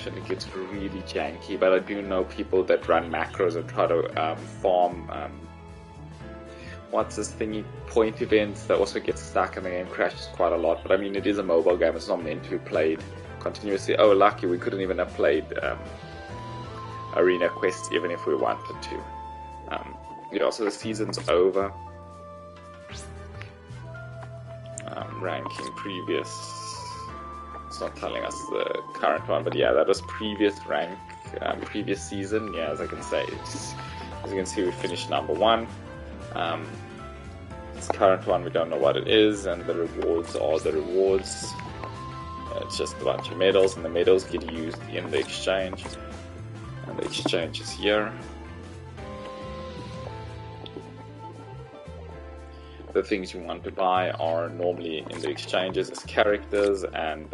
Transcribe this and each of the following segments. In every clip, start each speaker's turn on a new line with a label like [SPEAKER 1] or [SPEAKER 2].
[SPEAKER 1] animation, it gets really janky, but I do know people that run macros and try to farm what's this thingy, point events that also get stuck and the game crashes quite a lot. But I mean, it is a mobile game, it's not meant to be played continuously. Oh, lucky, we couldn't even have played Arena Quest even if we wanted to. Yeah, so the season's over. Ranking previous. It's not telling us the current one, but yeah, that was previous rank, previous season. Yeah, as I can say, as you can see, we finished number 1. This current one, we don't know what it is, and the rewards are the rewards. It's just a bunch of medals, and the medals get used in the exchange. And the exchange is here. The things you want to buy are normally in the exchanges as characters and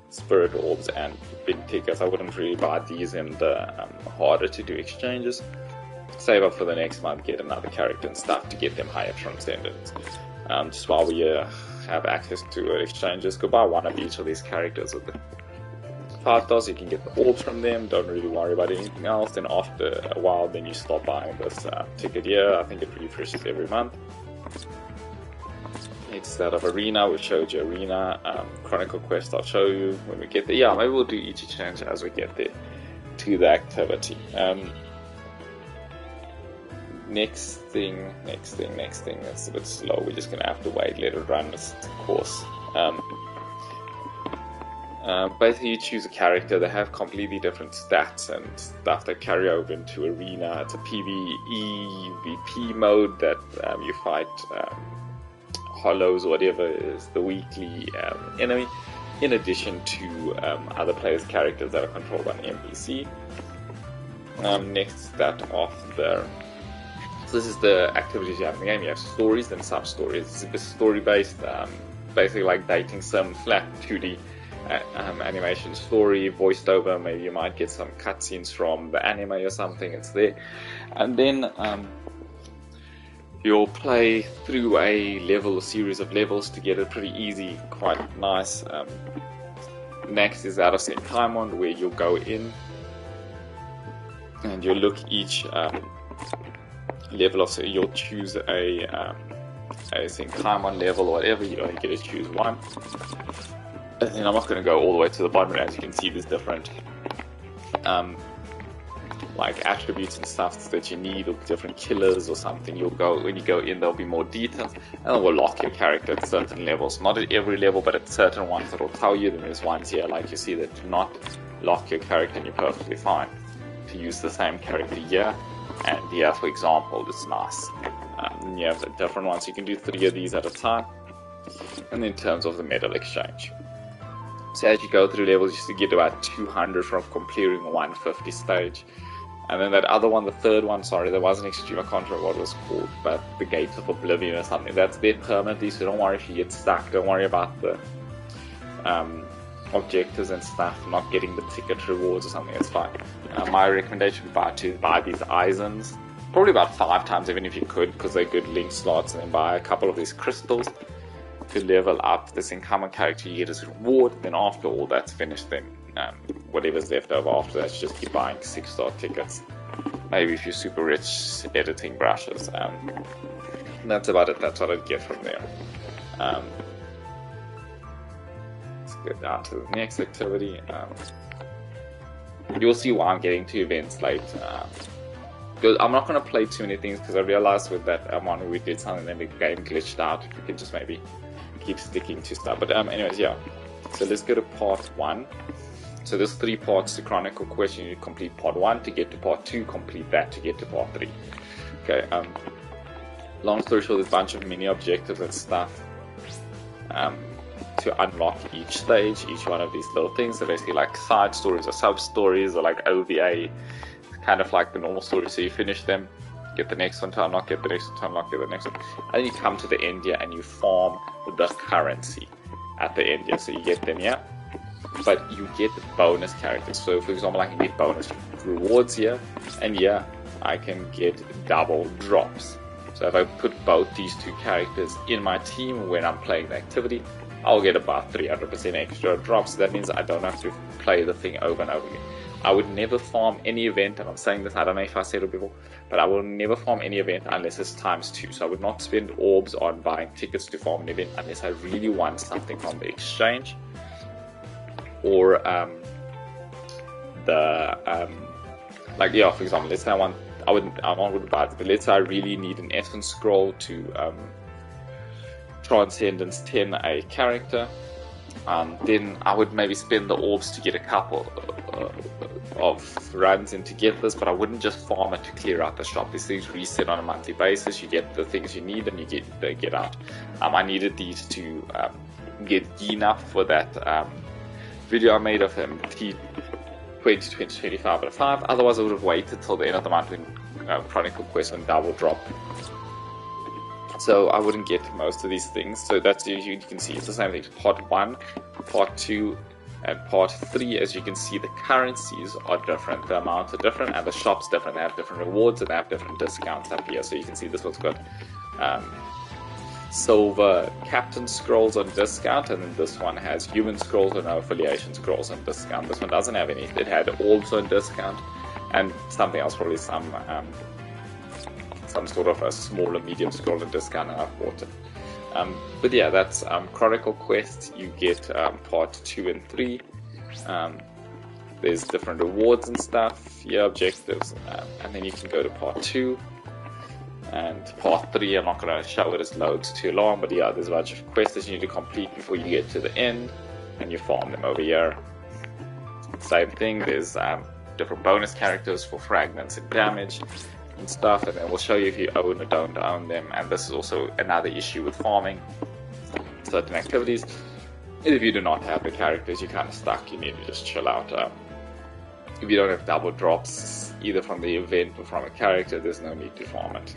[SPEAKER 1] spirit orbs and big tickets. I wouldn't really buy these in the harder to do exchanges. Save up for the next month, get another character and stuff to get them higher transcendence. Just while we have access to exchanges, go buy one of each of these characters with the $5. You can get the orbs from them, don't really worry about anything else. Then after a while, then you stop buying this ticket here. I think it refreshes every month. It's that of Arena, we showed you Arena. Chronicle Quest I'll show you when we get there. Yeah, maybe we'll do each exchange as we get there to the activity. Next thing, that's a bit slow, we're just going to have to wait, let it run its course. Basically you choose a character, they have completely different stats and stuff that carry over into Arena. It's a PvE mode that you fight hollows or whatever is the weekly enemy, in addition to other players' characters that are controlled by an NPC. Next, that off there. So this is the activities you have in the game. You have stories and sub-stories. It's a bit story-based, basically like dating sim, flat 2D animation story, voiced over. Maybe you might get some cutscenes from the anime or something. It's there. And then you'll play through a series of levels to get it pretty easy, quite nice. Next is Out of Sync Paimon, where you'll go in and you'll look each level of, so you'll choose a Sync Paimon level or whatever, you only get to choose one. And then I'm not going to go all the way to the bottom, as you can see there's different like attributes and stuff that you need, or different killers or something. When you go in, there'll be more details, and it will lock your character at certain levels. Not at every level, but at certain ones that will tell you. Then there's ones here, like you see, that do not lock your character, and you're perfectly fine to use the same character here and here, for example. It's nice. You have the different ones. You can do 3 of these at a time. And in terms of the medal exchange, so as you go through levels, you get about 200 from completing 150 stage. And then that other one, the third one, sorry, there was an extreme, I can't remember what it was called, but the Gates of Oblivion or something, that's there permanently, so don't worry if you get stuck, don't worry about the objectives and stuff, not getting the ticket rewards or something, it's fine. My recommendation would be to buy these Eisens, probably about 5 times, even if you could, because they're good link slots, and then buy a couple of these crystals to level up this incoming character you get as a reward. Then after all that's finished, then whatever's left over after that, just keep buying 6-star tickets. Maybe if you're super rich, editing brushes. That's about it. That's what I'd get from there. Let's get down to the next activity. You'll see why I'm getting 2 events late. I'm not going to play too many things because I realized with that one we did something, then the game glitched out. We can just maybe keep sticking to stuff. But anyways, yeah. So let's go to part 1. So there's 3 parts to Chronicle Quest. You need to complete part 1 to get to part 2, complete that to get to part 3. Okay, long story short, there's a bunch of mini objectives and stuff to unlock each stage, each one of these little things. They're basically like side stories or sub stories or like OVA, kind of like the normal story. So you finish them, get the next one to unlock, get the next one to unlock, get the next one, and then you come to the end here and you farm the currency at the end here. So you get them here, but you get bonus characters. So for example, I can get bonus rewards here, and here I can get double drops. So if I put both these 2 characters in my team when I'm playing the activity, I'll get about 300% extra drops. That means I don't have to play the thing over and over again. I would never farm any event, and I'm saying this, I don't know if I said it before, but I will never farm any event unless it's ×2. So I would not spend orbs on buying tickets to farm an event unless I really want something from the exchange, or like, yeah, for example, let's say I'm not going to buy it, but let's say I really need an essence scroll to Transcendence 10 a character. Then I would maybe spend the orbs to get a couple of runs in to get this, but I wouldn't just farm it to clear out the shop. These things reset on a monthly basis. You get the things you need and you get out. I needed these to get enough for that video I made of him T20 out of 5. Otherwise I would have waited till the end of the month when Chronicle Quest and double drop. So I wouldn't get most of these things. So that's, you can see it's the same thing. Part 1, Part 2, and Part 3. As you can see, the currencies are different, the amounts are different, and the shop's different. They have different rewards and they have different discounts up here. So you can see this one's got silver captain scrolls on discount, and then this one has human scrolls or no affiliation scrolls on discount. This one doesn't have any. It had orbs on discount and something else, probably some sort of a smaller medium scroll and discount, and I've bought it. But yeah, that's Chronicle Quest. You get Part 2 and 3. There's different rewards and stuff, yeah, objectives, and then you can go to Part 2 and Part 3. I'm not going to show it as loads too long, but yeah, there's a bunch of quests that you need to complete before you get to the end, and you farm them over here. Same thing, there's different bonus characters for fragments and damage and stuff, and then we'll show you if you own or don't own them. And this is also another issue with farming certain activities. If you do not have the characters, you're kind of stuck. You need to just chill out. If you don't have double drops either from the event or from a character, there's no need to farm it.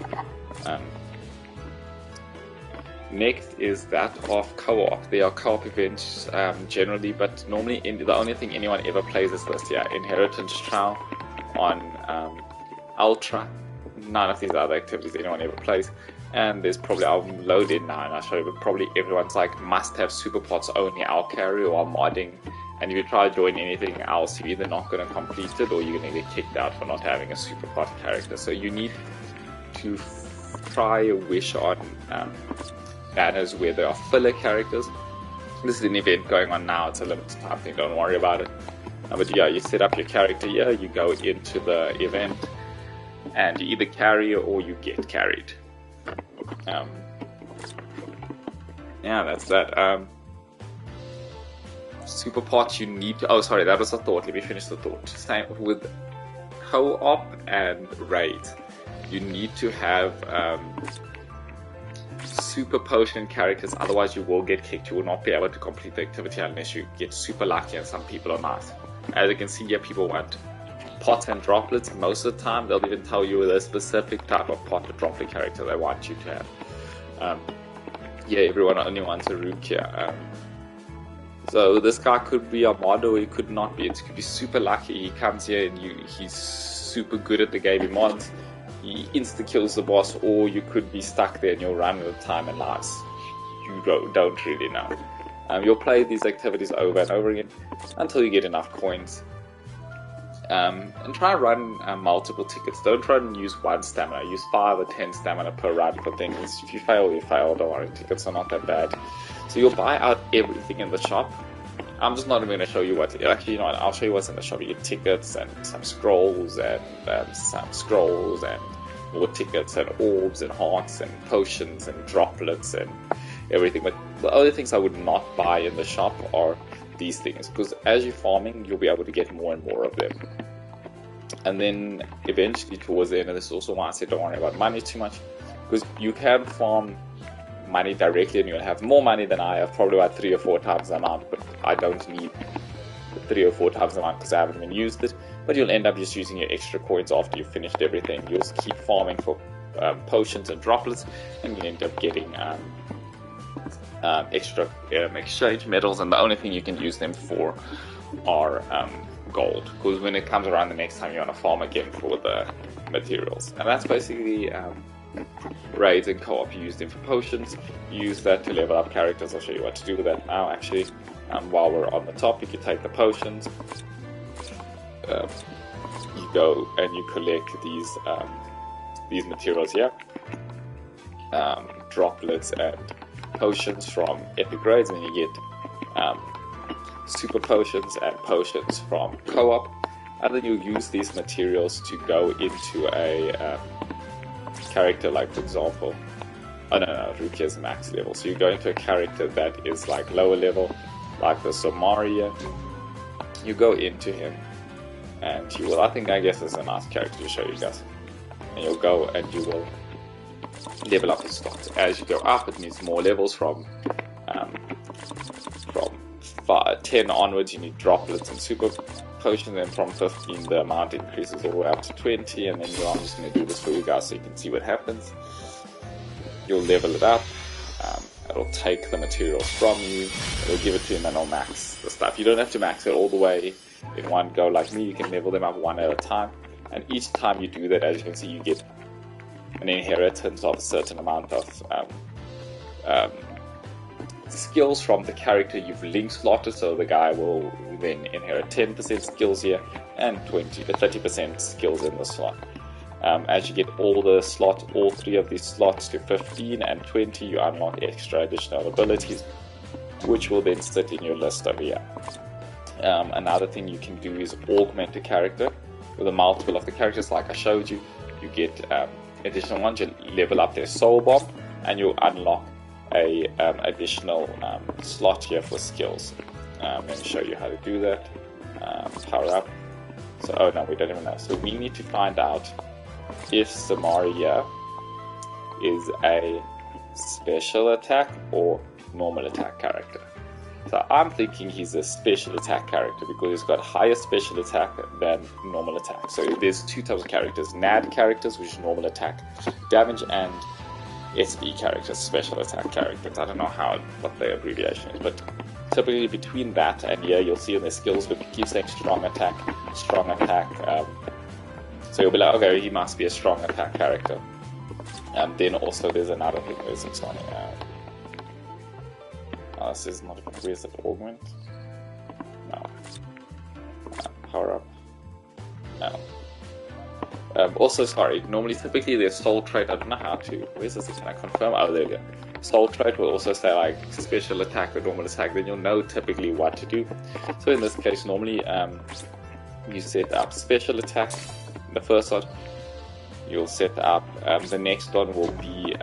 [SPEAKER 1] Next is that of co-op. There are co-op events generally, but normally the only thing anyone ever plays is this, yeah, Inheritance Trial on Ultra. None of these other activities anyone ever plays. And there's probably, I'll load in now and I'll show you, but probably everyone's like must have super pots only I'll carry or modding. And if you try to join anything else, you're either not going to complete it or you're going to get kicked out for not having a super pot character. So you need to try a wish on banners where there are filler characters. This is an event going on now, it's a limited time thing, don't worry about it. But yeah, you set up your character here, you go into the event, and you either carry or you get carried. Yeah, that's that. Super pots you need to, oh sorry, that was a thought, let me finish the thought. Same with co-op and raid. You need to have super potion characters, otherwise you will get kicked. You will not be able to complete the activity unless you get super lucky, and some people are not. As you can see here, people want pots and droplets. Most of the time they'll even tell you the specific type of pot or droplet character they want you to have. Yeah, everyone only wants a rook here. So this guy could be a mod or he could not be. It could be super lucky. He comes here and he's super good at the game he mods. He insta-kills the boss, or you could be stuck there and you'll run out of time and lives. You don't really know. You'll play these activities over and over again until you get enough coins. And try and run multiple tickets. Don't try and use one stamina. Use 5 or 10 stamina per run for things. If you fail, you fail. Don't worry, tickets are not that bad. So you'll buy out everything in the shop. I'm just not even going to show you what. Actually, you know what? I'll show you what's in the shop. You get tickets and some scrolls and more tickets and orbs and hearts and potions and droplets and everything. But the other things I would not buy in the shop are these things, because as you're farming, you'll be able to get more and more of them. And then eventually towards the end, and this is also why I said don't worry about money too much, because you can farm money directly and you'll have more money than I have, probably about 3 or 4 times the amount, but I don't need 3 or 4 times the amount because I haven't even used it. But you'll end up just using your extra coins after you've finished everything. You'll just keep farming for potions and droplets, and you end up getting extra exchange medals, and the only thing you can use them for are gold, because when it comes around the next time you want to farm again for the materials. And that's basically raids and co-op, you use them for potions. Use that to level up characters. I'll show you what to do with that now. Actually, while we're on the topic, you take the potions. You go and you collect these materials here, droplets and potions from epic raids, and you get super potions and potions from co-op, and then you use these materials to go into a character, like for example, Rukia is max level, so you go into a character that is like lower level, like the Somaria. You go into him, and you will, I guess it's a nice character to show you guys, and you'll go and you will level up his stats. As you go up, it means more levels from 10 onwards you need droplets and super potions, and from 15 the amount increases all the way up to 20, and then I'm just going to do this for you guys so you can see what happens. You'll level it up, it'll take the materials from you, it'll give it to him, and it'll max the stuff. You don't have to max it all the way in one go like me, you can level them up one at a time, and each time you do that, as you can see, you get an inheritance of a certain amount of skills from the character you've link slotted. So the guy will then inherit 10% skills here and 30% skills in the slot. As you get all three of these slots to 15 and 20, you unlock extra additional abilities, which will then sit in your list over here. Another thing you can do is augment a character with a multiple of the characters like I showed you. You get additional ones, you level up their soul bomb, and you unlock a additional slot here for skills. Let me show you how to do that. Power up. So, oh no, we don't even know. So we need to find out if Samaria is a special attack or normal attack character. So I'm thinking he's a special attack character because he's got higher special attack than normal attack. So there's two types of characters: NAD characters, which is normal attack damage, and SB characters, special attack characters. I don't know what the abbreviation is, but typically between that and here you'll see in their skills, but keep saying strong attack. So you'll be like, okay, he must be a strong attack character. And then also there's another thing, where's it on? This is not, where's it, augment? No. Power up? No. Also, sorry, normally typically there's soul trait, I don't know how to, where's this, can I confirm? Oh, there we go. Soul trait will also say like special attack or normal attack, then you'll know typically what to do. So in this case, normally you set up special attack, the first one, you'll set up, the next one will be,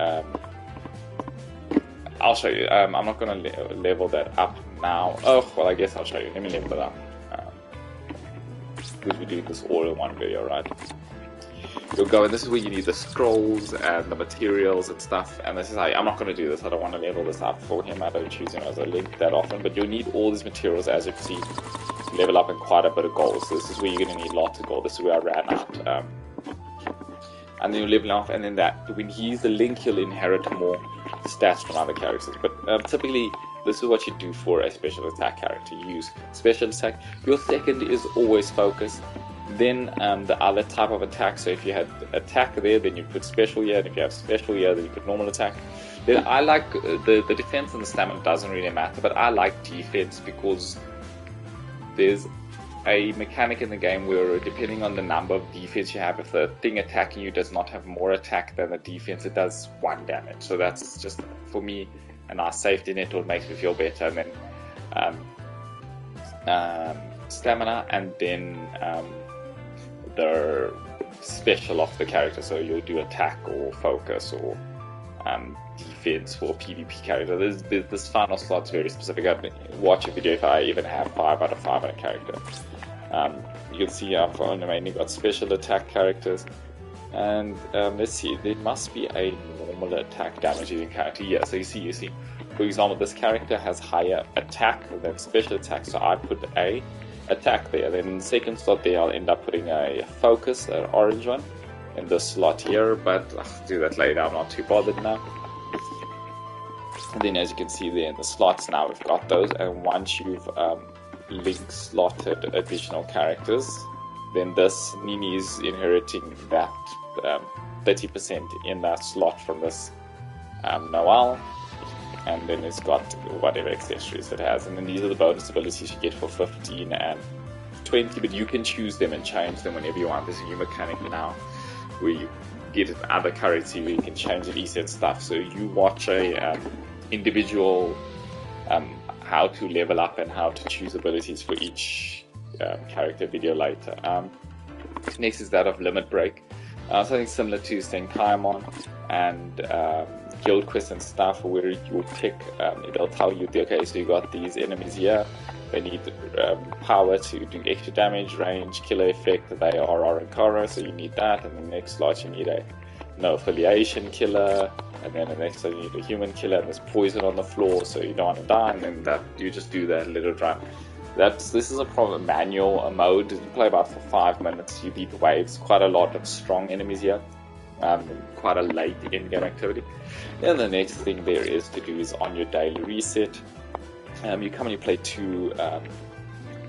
[SPEAKER 1] I'll show you, I'm not going to level that up now. Oh, well I guess I'll show you, let me level it up. Because we do this all in one video, right? You'll go, and this is where you need the scrolls and the materials and stuff, and this is how, I'm not going to do this, I don't want to level this up for him, I don't choose him as a link that often, but you'll need all these materials, as you can see, to level up in quite a bit of gold. So this is where you're going to need lots of gold, this is where I ran out. And then you level off, and then that, when he's the link, he'll inherit more stats from other characters. But typically, this is what you do for a special attack character. You use special attack. Your second is always focus. Then the other type of attack, so if you had attack there, then you put special here, and if you have special here, then you put normal attack. Then I like the defense and the stamina doesn't really matter, but I like defense because there's a mechanic in the game where, depending on the number of defense you have, if the thing attacking you does not have more attack than the defense, it does 1 damage. So that's just, for me, a nice safety net, or makes me feel better. And then stamina, and then the special of the character. So you'll do attack or focus or defense for a PvP character. This final slot's very specific. I'd watch a video if I even have 5 out of 5 on a character. You'll see I've only mainly got special attack characters, and let's see, there must be a normal attack damage using character. Yeah, so you see, for example, this character has higher attack than special attack, so I put a attack there. Then in the second slot there, I'll end up putting a focus, an orange one, in this slot here, but I'll do that later, I'm not too bothered now. And then as you can see there in the slots, now we've got those, and once you've link slotted additional characters, then this Nini is inheriting that 30% in that slot from this Noel, and then it's got whatever accessories it has, and then these are the bonus abilities you get for 15 and 20, but you can choose them and change them whenever you want. There's a new mechanic now where you get other currency where you can change the ESET stuff, so you watch a individual how to level up and how to choose abilities for each character video later. Next is that of Limit Break, something similar to Senkaimon and Guild Quest and stuff, where you pick, it'll tell you, okay, so you got these enemies here, they need power to do extra damage, range, killer effect, they are Arankara, so you need that, and the next slot you need a no affiliation killer, and then the next slot you need a human killer, and there's poison on the floor, so you don't want to die, and then that you just do that little run. This is a problem manual mode. You play about for 5 minutes, you beat waves, quite a lot of strong enemies here, quite a late in-game activity. Then the next thing there is to do is on your daily reset. You come and you play 2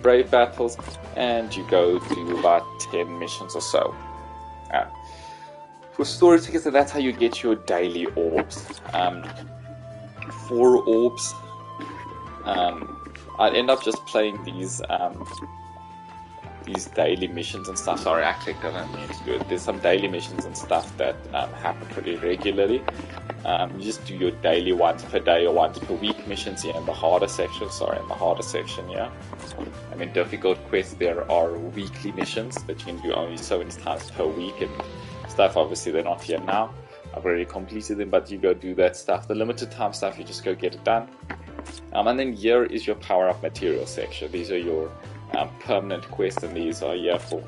[SPEAKER 1] Brave battles, and you go do about 10 missions or so. For story tickets, and that's how you get your daily orbs. 4 orbs. I'd end up just playing these daily missions and stuff. Sorry, I clicked on it, I didn't mean to do it. There's some daily missions and stuff that happen pretty regularly. You just do your daily once per day or once per week missions here in the harder section. Yeah. And in difficult quests, there are weekly missions that you can do only so many times per week and stuff. Obviously, they're not here now. I've already completed them, but you go do that stuff. The limited time stuff, you just go get it done. And then here is your power-up material section. These are your permanent quests, and these are here for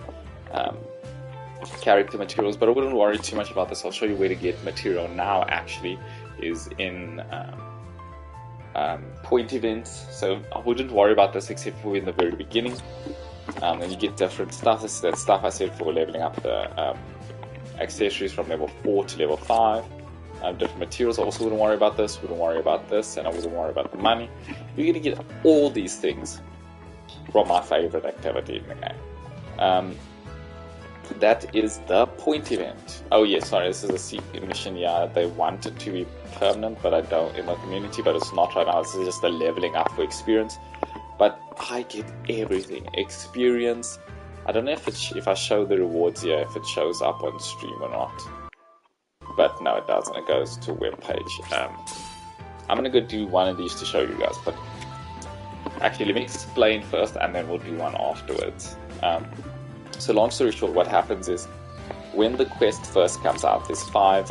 [SPEAKER 1] character materials, but I wouldn't worry too much about this. I'll show you where to get material now, actually, is in point events, so I wouldn't worry about this except for in the very beginning. And you get different stuff. This is that stuff I said for leveling up the accessories from level 4 to level 5. Different materials. I also wouldn't worry about this, and I wouldn't worry about the money. You're going to get all these things from my favorite activity in the game. That is the point event. Oh yeah, sorry, this is a secret mission. Yeah, they want it to be permanent, but I don't in the community, but it's not right now. This is just a leveling up for experience. But I get everything. Experience. I don't know if I show the rewards here, if it shows up on stream or not. But no, it doesn't. It goes to a web page. I'm gonna go do one of these to show you guys, but actually let me explain first and then we'll do one afterwards. So long story short, what happens is when the quest first comes out, there's 5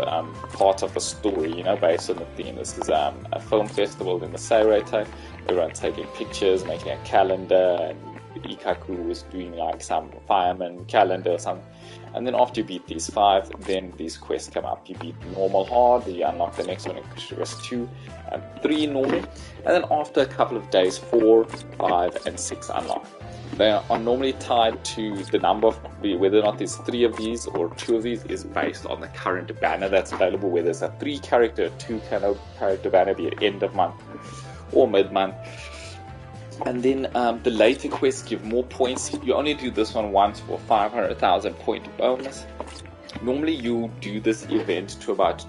[SPEAKER 1] parts of a story, you know, based on the theme. This is a film festival in the Seirei. Everyone's taking pictures, making a calendar, and Ikaku was doing like some fireman calendar or something. And then after you beat these 5, then these quests come up. You beat normal hard, you unlock the next one, it triggers 2 and 3 normal. And then after a couple of days, 4, 5 and 6 unlock. They are normally tied to the number of, whether or not there's 3 of these or 2 of these is based on the current banner that's available, whether it's a 3 character, 2 character banner, be it end of month or mid month. And then the later quests give more points. You only do this one once for 500,000 point bonus. Normally you do this event to about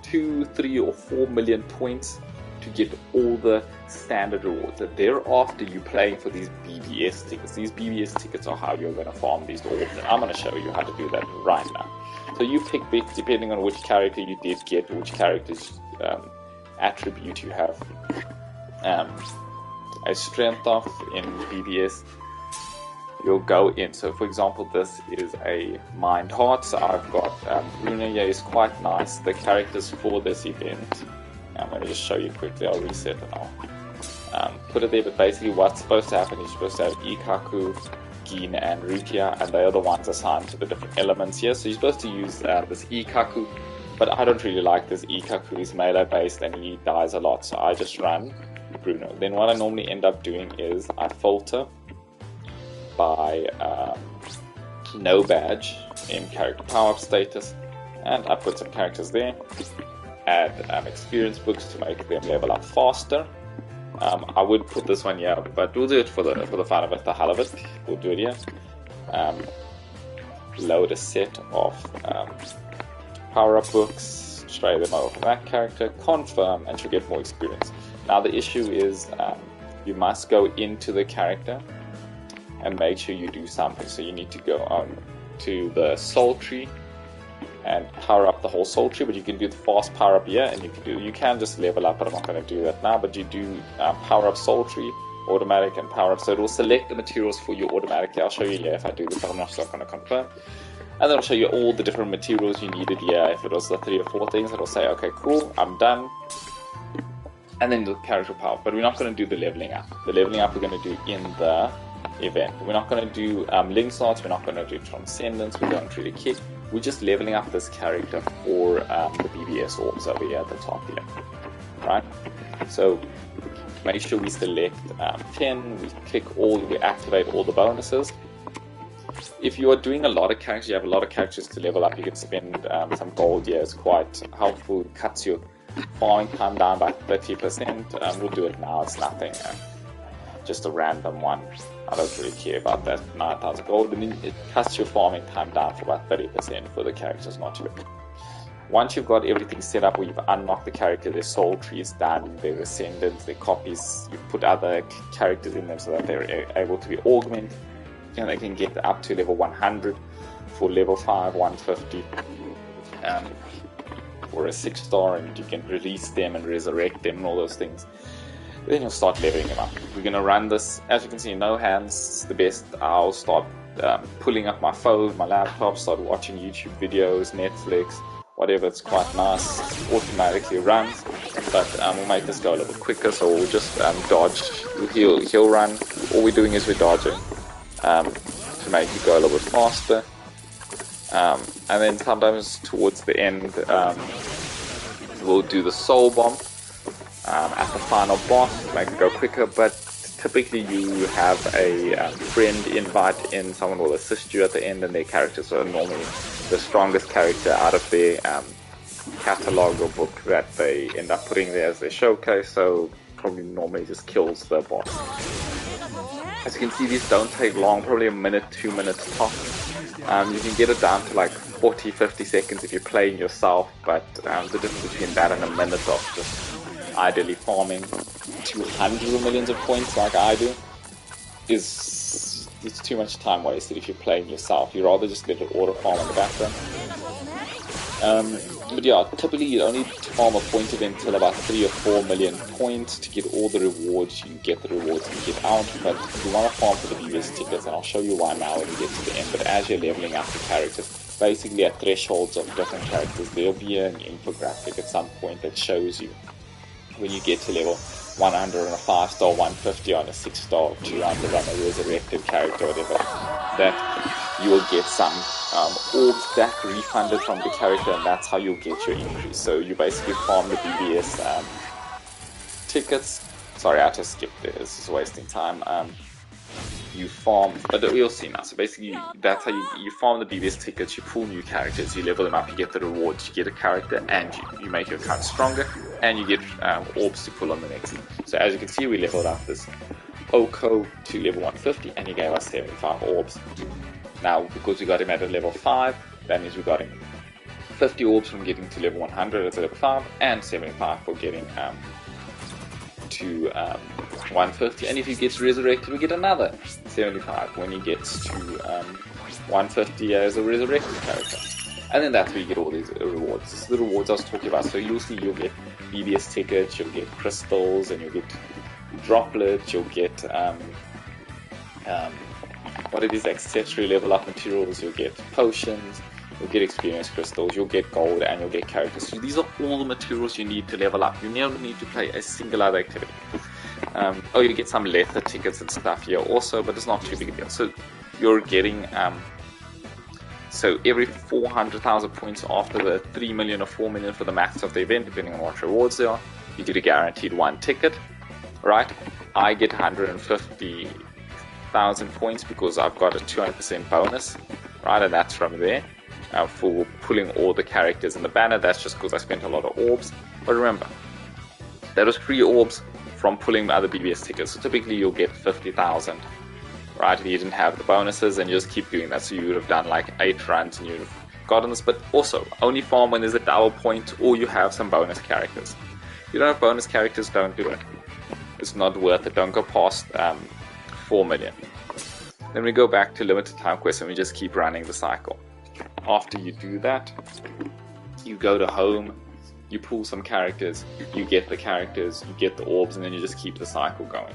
[SPEAKER 1] 2, 3 or 4 million points to get all the standard rewards. And thereafter you're playing for these BBS tickets. These BBS tickets are how you're going to farm these orbs, and I'm going to show you how to do that right now. So you pick bits depending on which character you did get, which character's attribute you have a strength of in BBS. You'll go in. So for example, this is a Mind Heart. So I've got Bruno here is quite nice. The characters for this event, I'm going to just show you quickly. I'll reset and I'll put it there. But basically what's supposed to happen is you're supposed to have Ikaku, Gin and Rukia, and they are the ones assigned to the different elements here. So you're supposed to use this Ikaku, but I don't really like this Ikaku. He's melee based and he dies a lot, so I just run Bruno. Then what I normally end up doing is I filter by no badge in character power-up status, and I put some characters there, add experience books to make them level up faster. I would put this one here, but we'll do it for the fun of it, the hell of it. We'll do it here. Load a set of power-up books, trade them over for that character, confirm, and she'll get more experience. Now the issue is you must go into the character and make sure you do something. So you need to go on to the soul tree and power up the whole soul tree, but you can do the fast power up here, and you can just level up, but I'm not going to do that now. But you do power up soul tree, automatic, and power up, so it will select the materials for you automatically. I'll show you here if I do this, but I'm not going to confirm. And then I'll show you all the different materials you needed here. If it was the 3 or 4 things, it'll say, okay, cool, I'm done. And then the character power. But we're not going to do the leveling up. The leveling up we're going to do in the event. We're not going to do link slots, we're not going to do transcendence, we don't really care. We're just leveling up this character for the BBS orbs over here at the top here. Right? So make sure we select 10, we click all, we activate all the bonuses. If you are doing a lot of characters, you have a lot of characters to level up, you can spend some gold here. It's quite helpful, it cuts your farming time down by 30%. We'll do it now, it's nothing. Just a random one. I don't really care about that. 9,000 gold, and it cuts your farming time down for about 30% for the characters, not too bad. Once you've got everything set up, where you've unlocked the character, their soul trees done, their ascendants, their copies, you've put other characters in them so that they're able to be augmented, and they can get up to level 100 for level 5, 150 for a 6-star, and you can release them and resurrect them and all those things. Then you'll start leveling them up. We're going to run this, as you can see, no hands, the best. I'll start pulling up my phone, my laptop, start watching YouTube videos, Netflix, whatever. It's quite nice, automatically runs, but we'll make this go a little bit quicker, so we'll just dodge, he'll run. All we're doing is we're dodging to make it go a little bit faster, and then sometimes towards the end we'll do the soul bomb at the final boss, make it go quicker. But typically you have a friend invite in, someone will assist you at the end, and their characters are normally the strongest character out of their catalog or book that they end up putting there as their showcase, so probably normally just kills the boss. As you can see, these don't take long, probably a minute, 2 minutes top. You can get it down to like 40-50 seconds if you're playing yourself, but the difference between that and a minute of just ideally farming 200 millions of points like I do is it's too much time wasted if you're playing yourself. You rather just let it auto farm in the background. But yeah, typically you don't need to farm a point event until about 3 or 4 million points to get all the rewards. You can get the rewards and get out, but you want to farm for the BBS tickets, and I'll show you why now when we get to the end. But as you're leveling up the characters, basically at thresholds of different characters, there'll be an infographic at some point that shows you when you get to level 100 on a 5-star, 150 on a 6-star, 200 on a resurrected character, whatever, that you will get some orbs back refunded from the character, and that's how you'll get your increase. So you basically farm the BBS tickets. Sorry, I just skipped it, this is wasting time. You farm, but we'll see now. So basically, that's how you farm the BBS tickets, you pull new characters, you level them up, you get the rewards, you get a character, and you make your account stronger, and you get orbs to pull on the next. So as you can see, we leveled up this Oko to level 150, and he gave us 75 orbs. Now, because we got him at a level 5, that means we got him 50 orbs from getting to level 100 at level 5, and 75 for getting to 150, and if he gets resurrected we get another 75 when he gets to 150 as a resurrected character, and then that's where you get all these rewards. This is the rewards I was talking about. So you'll see you'll get BBS tickets, you'll get crystals, and you'll get droplets, you'll get what are these accessory level up materials, you'll get potions, you'll get experience crystals, you'll get gold, and you'll get characters. So these are all the materials you need to level up. You never need to play a single other activity. Oh, you get some leather tickets and stuff here also, but it's not too big a deal. So you're getting so every 400,000 points after the 3 million or 4 million for the max of the event, depending on what rewards they are, you get a guaranteed 1 ticket, right? I get 150,000 points because I've got a 200% bonus, right? And that's from there. For pulling all the characters in the banner. That's just because I spent a lot of orbs. But remember, that was free orbs from pulling the other BBS tickets. So typically you'll get 50,000, right? If you didn't have the bonuses, and you just keep doing that. So you would have done like 8 runs, and you'd have gotten this, but also only farm when there's a double point or you have some bonus characters. If you don't have bonus characters, don't do it. It's not worth it. Don't go past 4 million. Then we go back to limited time quests and we just keep running the cycle. After you do that, you go to home, you pull some characters, you get the characters, you get the orbs, and then you just keep the cycle going.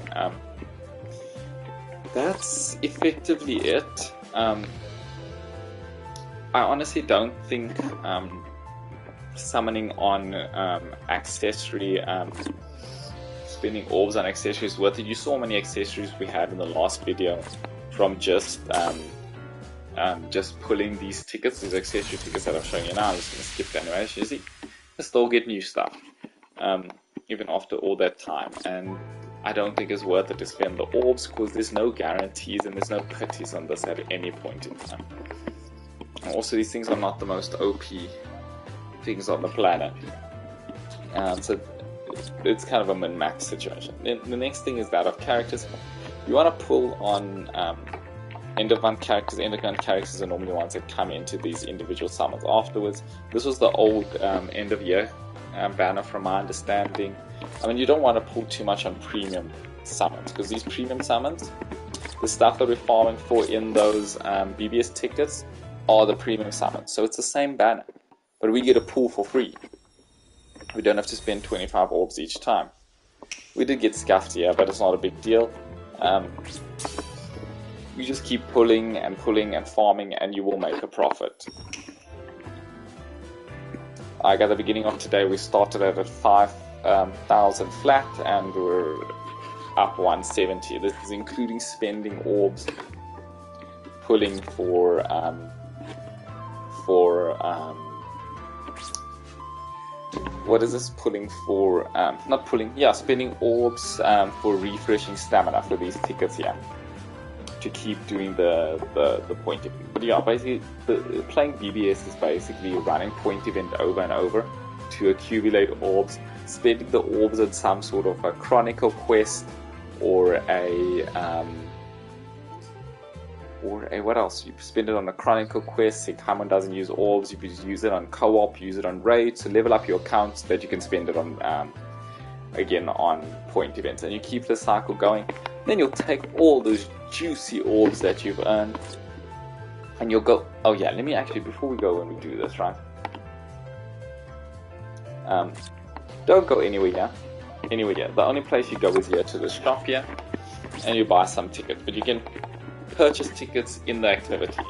[SPEAKER 1] That's effectively it. I honestly don't think summoning on accessory, spending orbs on accessories is worth it. You saw many accessories we had in the last video from just pulling these tickets, these accessory tickets that I'm showing you now. I'm just going to skip the animation. You see, I still get new stuff, even after all that time. And I don't think it's worth it to spend the orbs because there's no guarantees and there's no pities on this at any point in time. And also, these things are not the most OP things on the planet. So it's kind of a min-max situation. Then the next thing is that of characters. You want to pull on end-of-month characters. End-of-month characters are normally ones that come into these individual summons afterwards. This was the old end-of-year banner from my understanding. I mean, you don't want to pull too much on premium summons, because these premium summons, the stuff that we're farming for in those BBS tickets are the premium summons. So it's the same banner, but we get a pull for free. We don't have to spend 25 orbs each time. We did get scuffed here, but it's not a big deal. You just keep pulling and farming, and you will make a profit. Like at the beginning of today, we started at 5,000 flat, and we're up 170. This is including spending orbs, pulling for what is this? Pulling for not pulling, yeah, spending orbs for refreshing stamina for these tickets here, to keep doing the point event. But yeah, basically playing BBS is basically running point event over and over to accumulate orbs, spending the orbs on some sort of a chronicle quest or a what else? You spend it on a chronicle quest. If someone doesn't use orbs, you use it on co-op, use it on raid to level up your account so that you can spend it on again on point events, and you keep the cycle going. Then you'll take all those juicy orbs that you've earned and you'll go, oh yeah, let me actually, before we go when we do this, right, don't go anywhere here. The only place you go is here to the shop here, and you buy some tickets, but you can purchase tickets in the activity.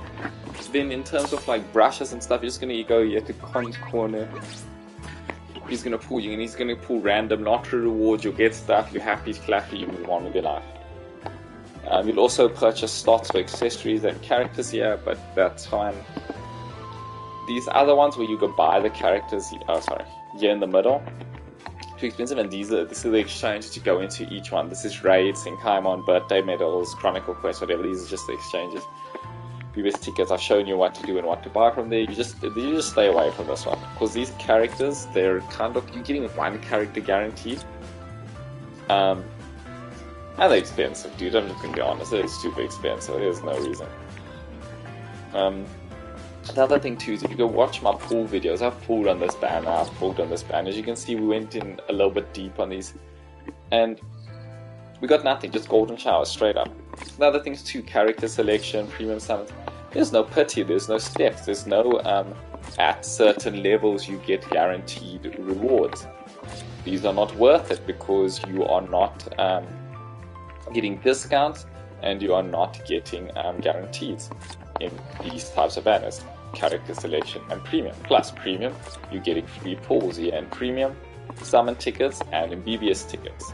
[SPEAKER 1] Then in terms of like brushes and stuff, you're just going to go here to Con's Corner. He's going to pull you, and he's going to pull random lottery rewards. You'll get stuff, you're happy, clappy, you move on with your life. You'll also purchase slots for accessories and characters here, but that's fine. These other ones where you go buy the characters, here in the middle, too expensive, and this is the exchanges you go into each one. This is raids, Sinkaimon, birthday medals, chronicle quests, whatever. These are just the exchanges. Previous tickets, I've shown you what to do and what to buy from there. You just stay away from this one, because these characters, they're kind of, you're getting one character guaranteed, and they're expensive, dude. I'm just gonna be honest, they're super expensive. There's no reason. The other thing too is, if you go watch my pool videos, I've pulled on this banner, I've pulled on this banner. As you can see, we went in a little bit deep on these, and we got nothing, just golden showers straight up. The other things too, character selection, premium summons. There's no pity, there's no steps, there's no at certain levels you get guaranteed rewards. These are not worth it because you are not getting discounts and you are not getting guarantees in these types of banners. Character selection and premium. Plus premium, you're getting free pulls here in premium, summon tickets, and in BBS tickets.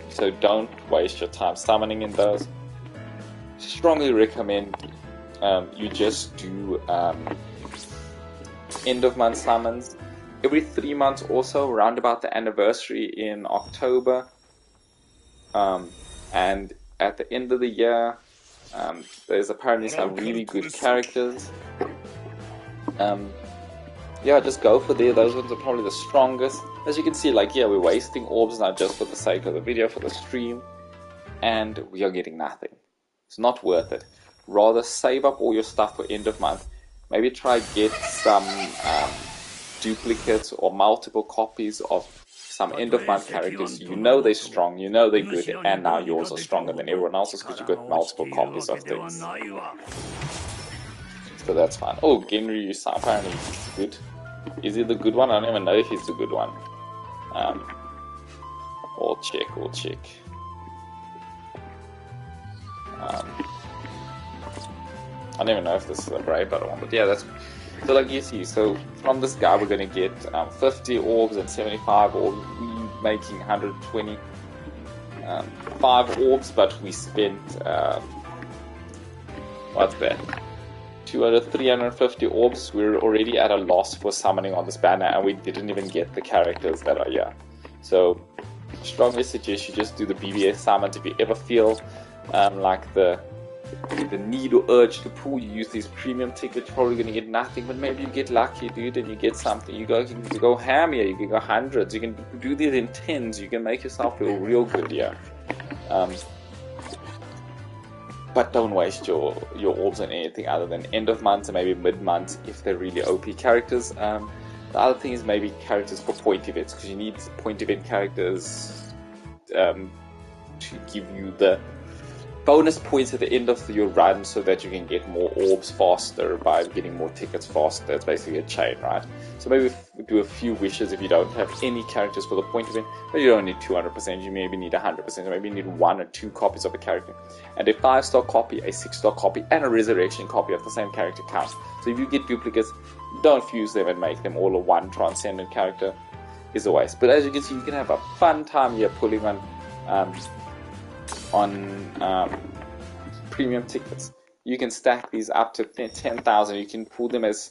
[SPEAKER 1] So don't waste your time summoning in those. Strongly recommend you just do end of month summons every 3 months, also around about the anniversary in October, and at the end of the year. There's apparently some really good characters. Yeah, just go for there. Those ones are probably the strongest. As you can see, like, yeah, we're wasting orbs now just for the sake of the video, for the stream, and we are getting nothing. It's not worth it. Rather save up all your stuff for end of month maybe try get some duplicates or multiple copies of some end-of-month characters. You know they're strong, you know they're good, and now yours are stronger than everyone else's because you got multiple copies of things. So that's fine. Oh, Genryu apparently he's good. Is he the good one? I don't even know if he's the good one. We'll check. I don't even know if this is a Brave Battle one, but yeah, that's... So like you see, so from this guy we're going to get 50 orbs and 75 orbs, making 120. 5 orbs, but we spent... what's that? 350 orbs. We're already at a loss for summoning on this banner, and we didn't even get the characters that are here. So, strongly suggest you just do the BBS summons. If you ever feel like the need or urge to pull, you use these premium tickets. You're probably going to get nothing, but maybe you get lucky, dude, and you get something. You can go ham here, you can go hundreds, you can do these in tens, you can make yourself feel real good here. But don't waste your orbs on anything other than end of month or maybe mid month if they're really OP characters. The other thing is maybe characters for point events, because you need point event characters to give you the bonus points at the end of your run so that you can get more orbs faster by getting more tickets faster. It's basically a chain, right? So maybe do a few wishes if you don't have any characters for the point event, but you don't need 200%, you maybe need 100%, maybe you need 1 or 2 copies of a character. And a 5-star copy, a 6-star copy, and a resurrection copy of the same character counts. So if you get duplicates, don't fuse them and make them all a one transcendent character. Is a waste. But as you can see, you can have a fun time here pulling on premium tickets. You can stack these up to 10,000. You can pull them as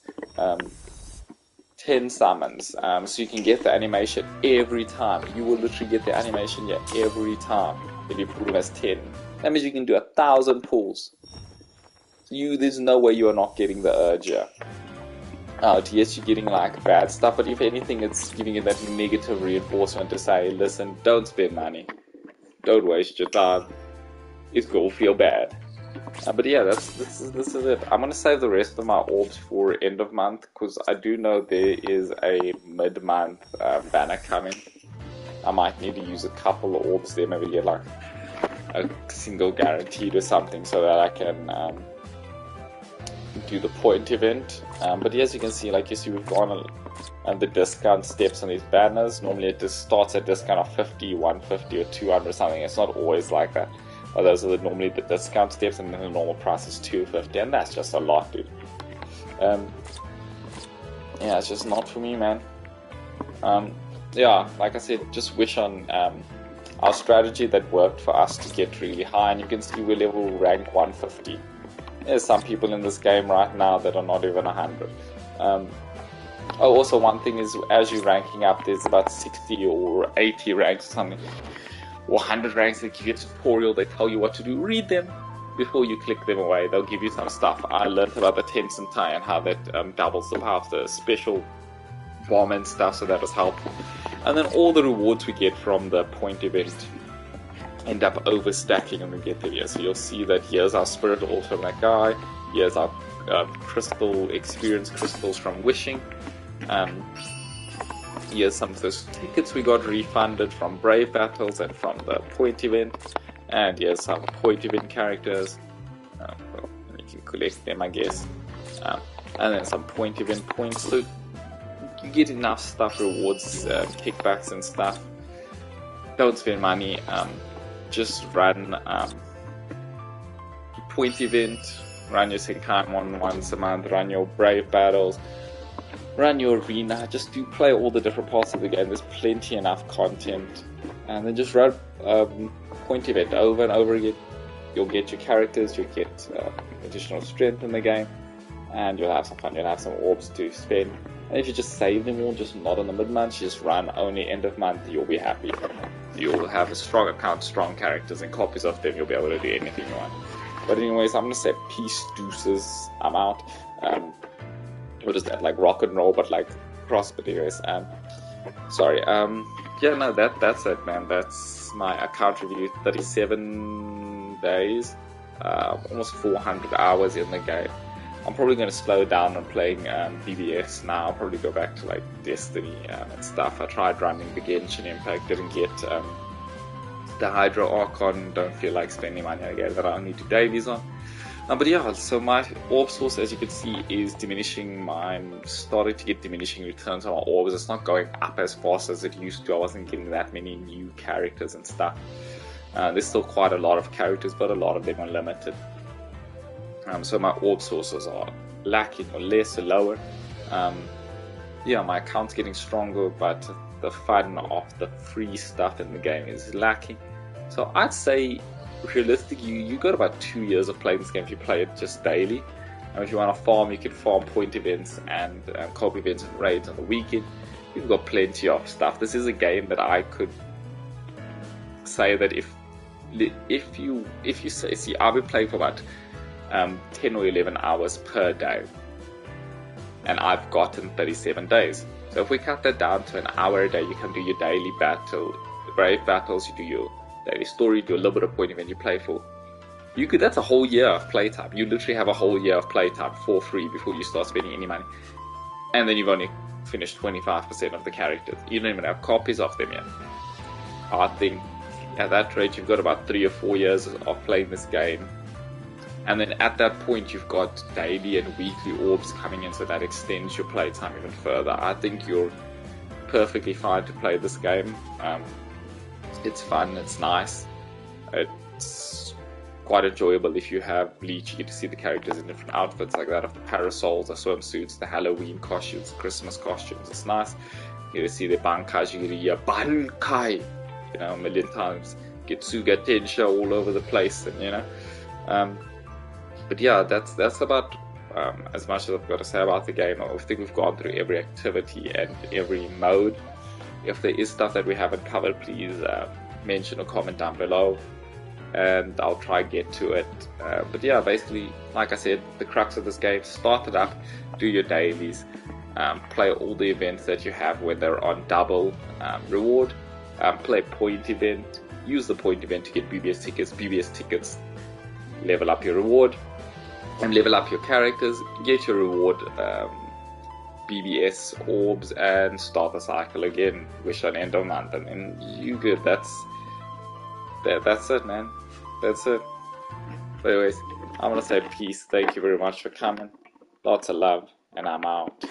[SPEAKER 1] 10 summons, so you can get the animation every time. You will literally get the animation here every time if you pull them as 10. That means you can do 1,000 pulls. There's no way you are not getting the urge here. Yes, you're getting like bad stuff, but if anything, it's giving you that negative reinforcement to say, listen, don't spend money. Don't waste your time. It's gonna feel bad. But yeah, this is it. I'm gonna save the rest of my orbs for end of month because I do know there is a mid-month banner coming. I might need to use a couple of orbs there, maybe get like a single guaranteed or something so that I can do the point event. But as you can see, like you see, we've gone on the discount steps on these banners. Normally it just starts at discount of 50, 150 or 200 or something. It's not always like that. But those are normally the discount steps, and then the normal price is 250, and that's just a lot, dude. Yeah, it's just not for me, man. Yeah, like I said, just wish on our strategy that worked for us to get really high, and you can see we're level rank 150. There's some people in this game right now that are not even 100. Also one thing is, as you're ranking up, there's about 60 or 80 ranks or something, or 100 ranks that give you a tutorial. They tell you what to do. Read them before you click them away. They'll give you some stuff. I learned about the Tencent tie and how that doubles the power of the special bomb and stuff, so that was helpful. And then all the rewards we get from the point event end up overstacking when we get there here. So you'll see that here's our spirit orb from that guy, here's our crystal experience crystals from wishing, here's some of those tickets we got refunded from Brave Battles and from the point event, and here's some point event characters. Well, you can collect them, I guess, and then some point event points. So you get enough stuff, rewards, kickbacks and stuff. Don't spend money. Just run point event, run your Senkaimon once a month, run your Brave Battles, run your arena. Just do play all the different parts of the game. There's plenty enough content, and then just run point event over and over again. You'll get your characters, you'll get additional strength in the game, and you'll have some fun. You'll have some orbs to spend. And if you just save them all, just not on the mid-month, just run only end of month, you'll be happy. You'll have a strong account, strong characters, and copies of them. You'll be able to do anything you want. But anyways, I'm going to say peace, deuces, I'm out. What is that, like rock and roll, but like cross, but anyways, sorry, yeah, no, that's it, man. That's my account review. 37 days, almost 400 hours in the game. I'm probably going to slow down on playing BBS now. I'll probably go back to like Destiny and stuff. I tried running the Genshin Impact, didn't get the Hydro Archon, don't feel like spending money on a game that I only do dailies on. But yeah, so my orb source, as you can see, is diminishing. I'm starting to get diminishing returns on my orbs. It's not going up as fast as it used to. I wasn't getting that many new characters and stuff. There's still quite a lot of characters, but a lot of them are limited. So my orb sources are lacking or less or lower. Yeah, my account's getting stronger, but the fun of the free stuff in the game is lacking. So I'd say realistically, you got about 2 years of playing this game if you play it just daily. And if you want to farm, you can farm point events and co-op events and raids on the weekend. You've got plenty of stuff. This is a game that I could say that if you say, see, I've been playing for about 10 or 11 hours per day, and I've gotten 37 days. So if we cut that down to an hour a day, you can do your daily battle, brave battles, you do your daily story, do a little bit of point event, you play for. That's a whole year of playtime. You literally have a whole year of playtime for free before you start spending any money. And then you've only finished 25% of the characters. You don't even have copies of them yet. I think at that rate you've got about 3 or 4 years of playing this game. And then at that point you've got daily and weekly orbs coming in, so that extends your playtime even further. I think you're perfectly fine to play this game. It's fun, it's nice, it's quite enjoyable. If you have Bleach, you get to see the characters in different outfits like that of the parasols, the swimsuits, the Halloween costumes, the Christmas costumes. It's nice. You get to see the bankais, you get to hear bankai, a million times. Get Suga Tensha all over the place, and but yeah, that's about as much as I've got to say about the game. I think we've gone through every activity and every mode. If there is stuff that we haven't covered, please mention or comment down below, and I'll try and get to it. But yeah, basically, like I said, the crux of this game: start it up, do your dailies, play all the events that you have when they're on double reward, play point event, use the point event to get BBS tickets. BBS tickets level up your reward and level up your characters, get your reward BBS orbs, and start the cycle again. Wish on end of month, and then you good. That's it, man. That's it. But anyways, I want to say peace. Thank you very much for coming. Lots of love, and I'm out.